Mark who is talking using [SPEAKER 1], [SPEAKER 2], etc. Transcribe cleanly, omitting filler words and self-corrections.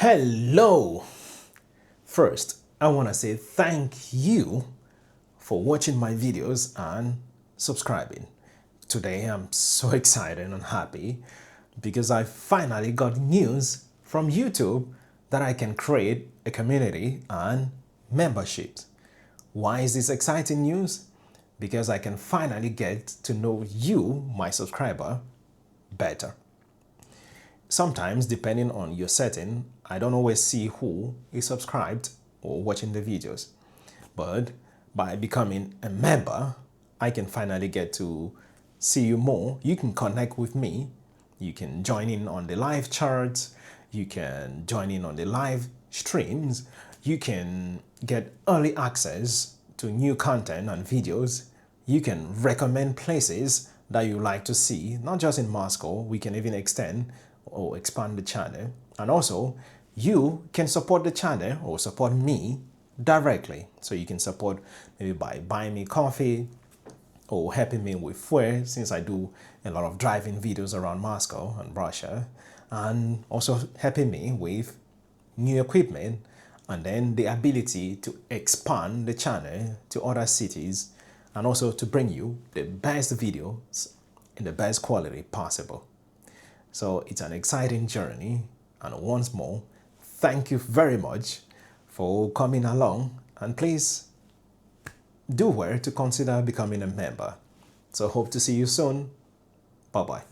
[SPEAKER 1] Hello! First, I want to say thank you for watching my videos and subscribing. Today, I'm so excited and happy because I finally got news from YouTube that I can create a community and memberships. Why is this exciting news? Because I can finally get to know you, my subscriber, better. Sometimes, depending on your setting, I don't always see who is subscribed or watching the videos. But by becoming a member, I can finally get to see you more. You can connect with me. You can join in on the live charts. You can join in on the live streams. You can get early access to new content and videos. You can recommend places that you like to see, not just in Moscow. We can even extend or expand the channel. And also, you can support the channel or support me directly. So you can support maybe by buying me coffee or helping me with fuel, since I do a lot of driving videos around Moscow and Russia, and also helping me with new equipment, and then the ability to expand the channel to other cities and also to bring you the best videos in the best quality possible. So it's an exciting journey, and once more, thank you very much for coming along, and please do well to consider becoming a member. So hope to see you soon. Bye-bye.